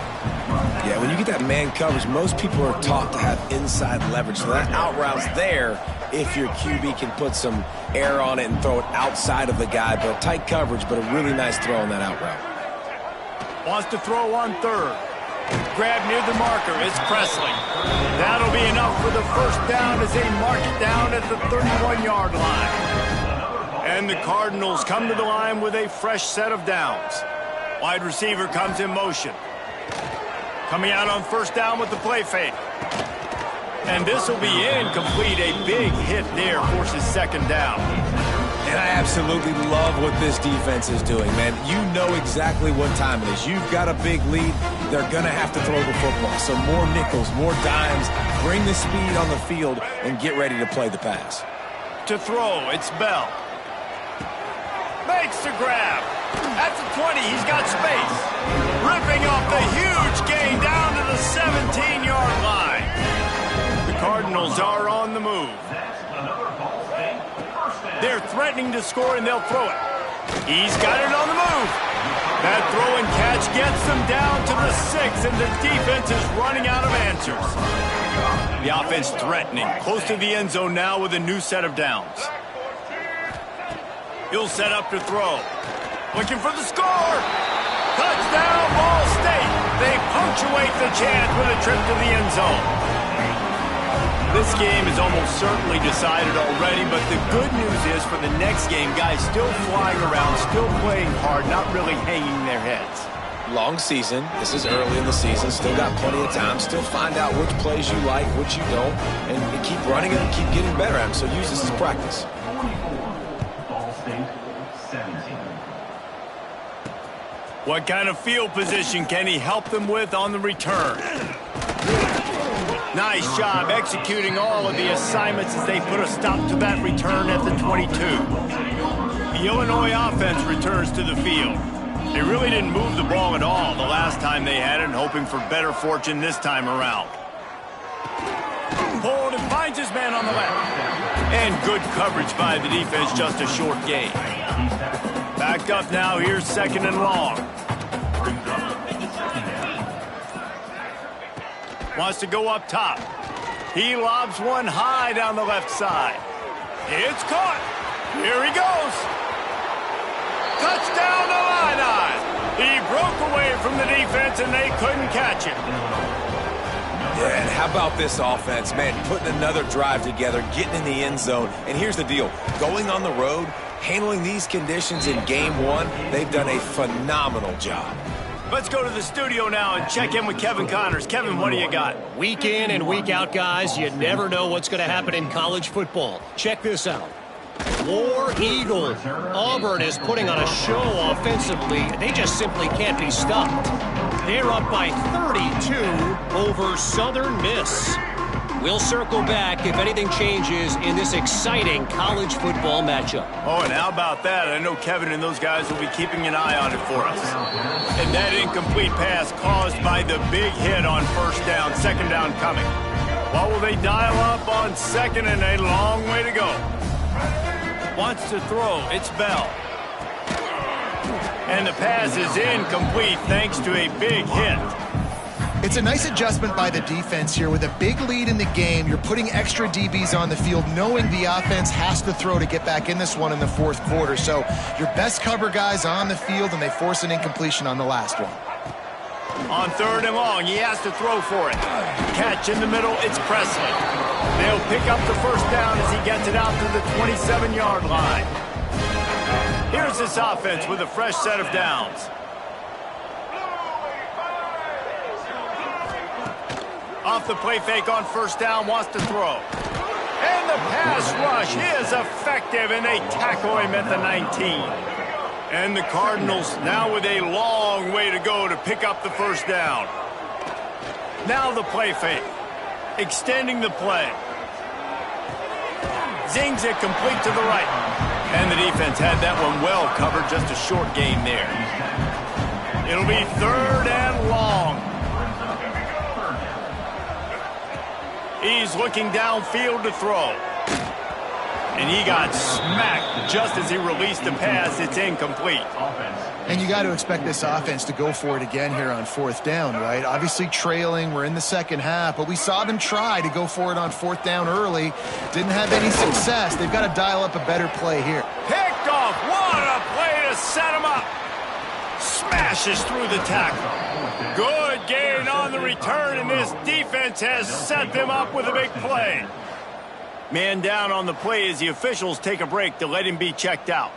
S2: Yeah, when you get that man coverage, most people are taught to have inside leverage. So that out route's there if your QB can put some air on it and throw it outside of the guy. But tight coverage, but a really nice throw on that out route.
S1: Wants to throw on 3rd. Grab near the marker. It's Presley. That'll be enough for the 1st down as they mark it down at the 31-yard line. And the Cardinals come to the line with a fresh set of downs. Wide receiver comes in motion. Coming out on 1st down with the play fake. And this will be incomplete. A big hit there forces 2nd down.
S2: And I absolutely love what this defense is doing, man. You know exactly what time it is. You've got a big lead. They're going to have to throw the football. So more nickels, more dimes. Bring the speed on the field and get ready to play the pass.
S1: To throw, it's Bell. Makes the grab. At the 20, he's got space. Ripping off the huge gain down to the 17-yard line. The Cardinals are on the move. They're threatening to score, and they'll throw it. He's got it on the move. That throw and catch gets them down to the 6, and the defense is running out of answers. The offense threatening, close to the end zone now with a new set of downs. He'll set up to throw. Looking for the score. Touchdown, Ball State. They punctuate the chance with a trip to the end zone. This This game is almost certainly decided already, but the good news is for the next game, guys still flying around, still playing hard, not really hanging their heads.
S2: Long season. This is early in the season. Still got plenty of time. Still find out which plays you like, which you don't, and keep running it and keep getting better at them. So use this as practice.
S4: 44, Ball State 17.
S1: What kind of field position can he help them with on the return? Nice job executing all of the assignments as they put a stop to that return at the 22. The Illinois offense returns to the field. They really didn't move the ball at all the last time they had it, hoping for better fortune this time around. Pulled and finds his man on the left. And good coverage by the defense, just a short gain. Back up now, here's 2nd and long. Wants to go up top. He lobs one high down the left side. It's caught. Here he goes. Touchdown Illini. He broke away from the defense and they couldn't catch him.
S2: Yeah, and how about this offense, man, putting another drive together, getting in the end zone. And here's the deal. Going on the road, handling these conditions in game one, they've done a phenomenal job.
S1: Let's go to the studio now and check in with Kevin Connors. Kevin, what do you got?
S5: Week in and week out, guys, you never know what's going to happen in college football. Check this out. War Eagle. Auburn is putting on a show offensively. They just simply can't be stopped. They're up by 32 over Southern Miss. We'll circle back if anything changes in this exciting college football matchup.
S1: Oh, and how about that? I know Kevin and those guys will be keeping an eye on it for us. And that incomplete pass caused by the big hit on 1st down, 2nd down coming. What will they dial up on 2nd and a long way to go? Wants to throw. It's Bell. And the pass is incomplete thanks to a big hit.
S3: It's a nice adjustment by the defense here. With a big lead in the game, you're putting extra DBs on the field, knowing the offense has to throw to get back in this one in the 4th quarter. So your best cover guys on the field, and they force an incompletion on the last one.
S1: On 3rd and long, he has to throw for it. Catch in the middle, it's Presley. They'll pick up the 1st down as he gets it out to the 27-yard line. Here's this offense with a fresh set of downs. Off the play fake on 1st down, wants to throw. And the pass rush is effective, and they tackle him at the 19. And the Cardinals now with a long way to go to pick up the 1st down. Now the play fake. Extending the play. Zings it complete to the right. And the defense had that one well covered, just a short gain there. It'll be 3rd and long. He's looking downfield to throw. And he got smacked just as he released the pass. It's incomplete.
S3: And you got to expect this offense to go for it again here on 4th down, right? Obviously trailing. We're in the 2nd half, but we saw them try to go for it on 4th down early. Didn't have any success. They've got to dial up a better play here.
S1: Picked off. What a play to set him up. Smashes through the tackle. Good gain on the return, and this defense has set them up with a big play. Man down on the play as the officials take a break to let him be checked out.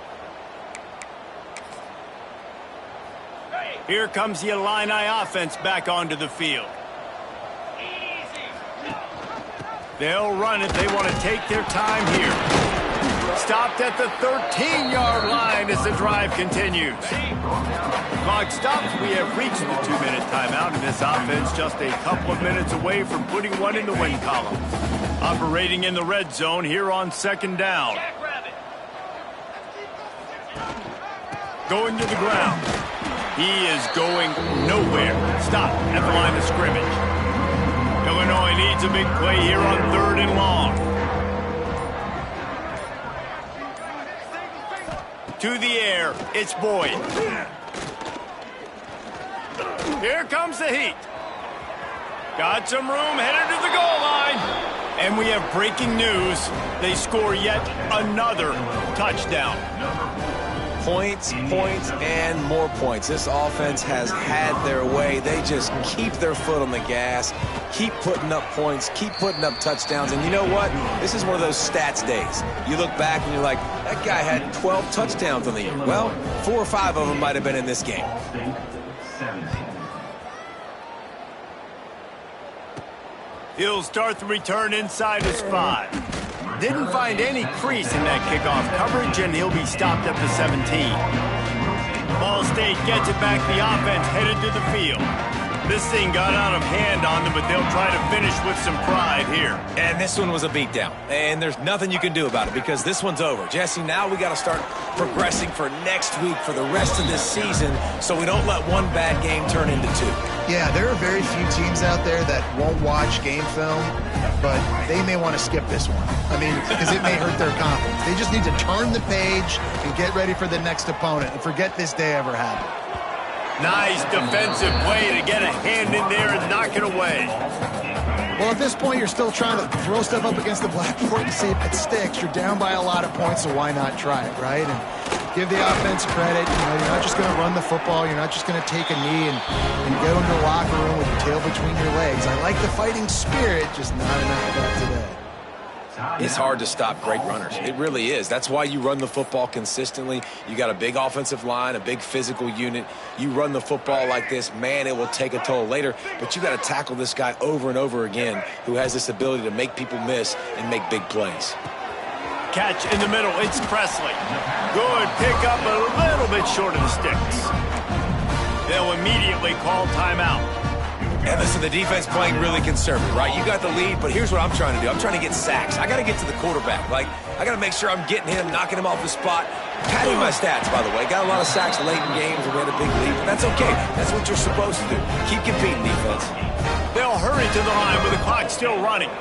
S1: Here comes the Illini offense back onto the field. They'll run it. They want to take their time here. Stopped at the 13-yard line as the drive continues. Clock stops. We have reached the 2-minute timeout, and this offense just a couple of minutes away from putting one in the win column. Operating in the red zone here on 2nd down. Going to the ground. He is going nowhere. Stop at the line of scrimmage. Illinois needs a big play here on 3rd and long. To the air, it's Boyd. Here comes the heat. Got some room, headed to the goal line. And we have breaking news. They score yet another touchdown.
S2: points, points, and more points. This offense has had their way. They just keep their foot on the gas, keep putting up points, keep putting up touchdowns. And you know what? This is one of those stats days. You look back and you're like, that guy had 12 touchdowns on the year. Well, 4 or 5 of them might have been in this game.
S1: He'll start the return inside his 5. Didn't find any crease in that kickoff coverage, and he'll be stopped at the 17. Ball State gets it back. The offense headed to the field. This thing got out of hand on them, but they'll try to finish with some pride here.
S2: And this one was a beatdown. And there's nothing you can do about it because this one's over. Jesse, now we got to start progressing for next week, for the rest of this season, so we don't let one bad game turn into 2.
S3: Yeah, there are very few teams out there that won't watch game film, but they may want to skip this one. I mean, because it may hurt their confidence. They just need to turn the page and get ready for the next opponent and forget this day ever happened.
S1: Nice defensive play to get a hand in there and knock it away.
S3: Well, at this point, you're still trying to throw stuff up against the blackboard and see if it sticks. You're down by a lot of points, so why not try it, right? And give the offense credit. You know, you're not just going to run the football. You're not just going to take a knee and go into the locker room with your tail between your legs. I like the fighting spirit, just not enough of that today.
S2: It's hard to stop great runners. It really is. That's why you run the football consistently. You got a big offensive line, a big physical unit. You run the football like this, man, it will take a toll later. But you got to tackle this guy over and over again who has this ability to make people miss and make big plays.
S1: Catch in the middle. It's Presley. Good pick up, a little bit short of the sticks. They'll immediately call timeout.
S2: And listen, the defense playing really conservative, right? You got the lead, but here's what I'm trying to do. I'm trying to get sacks. I got to get to the quarterback. Like, I got to make sure I'm getting him, knocking him off the spot. Padding my stats, by the way. Got a lot of sacks late in games, and we had a big lead, but that's okay. That's what you're supposed to do. Keep competing, defense.
S1: They'll hurry to the line with the clock still running.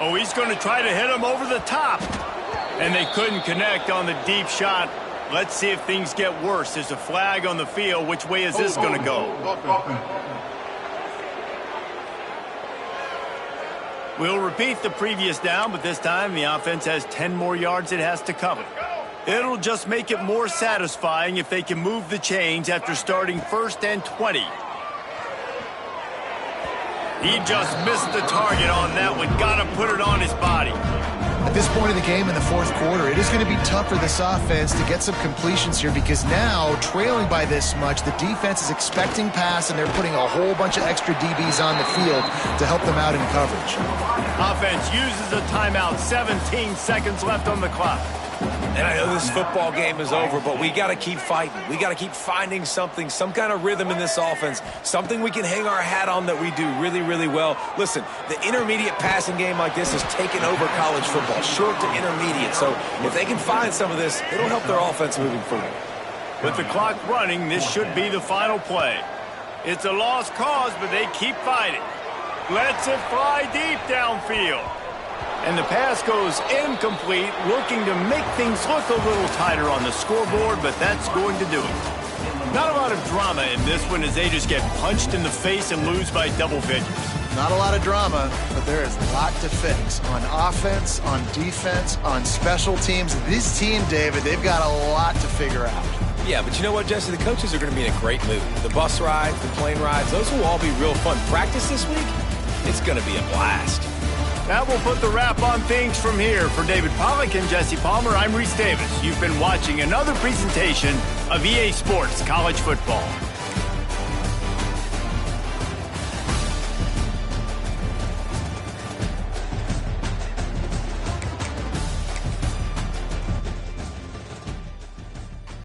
S1: Oh, he's going to try to hit him over the top. And they couldn't connect on the deep shot. Let's see if things get worse. There's a flag on the field. Which way is this going to go? We'll repeat the previous down, but this time the offense has 10 more yards it has to cover. It'll just make it more satisfying if they can move the chains after starting 1st and 20. He just missed the target on that one. Got to put it on his body.
S3: At this point of the game in the 4th quarter, it is going to be tough for this offense to get some completions here because now, trailing by this much, the defense is expecting pass and they're putting a whole bunch of extra DBs on the field to help them out in coverage.
S1: Offense uses a timeout. 17 seconds left on the clock.
S2: And I know this football game is over, but we got to keep fighting. We got to keep finding something, some kind of rhythm in this offense, something we can hang our hat on that we do really, really well. Listen, the intermediate passing game like this has taken over college football, short to intermediate. So if they can find some of this, it'll help their offense moving forward.
S1: With the clock running, this should be the final play. It's a lost cause, but they keep fighting. Lets it fly deep downfield. And the pass goes incomplete, looking to make things look a little tighter on the scoreboard, but that's going to do it. Not a lot of drama in this one as they just get punched in the face and lose by double figures.
S3: Not a lot of drama, but there is a lot to fix on offense, on defense, on special teams. This team, David, they've got a lot to figure out.
S2: Yeah, but you know what, Jesse? The coaches are going to be in a great mood. The bus rides, the plane rides, those will all be real fun. Practice this week, it's going to be a blast.
S1: That will put the wrap on things from here. For David Pollack and Jesse Palmer, I'm Reese Davis. You've been watching another presentation of EA Sports College Football.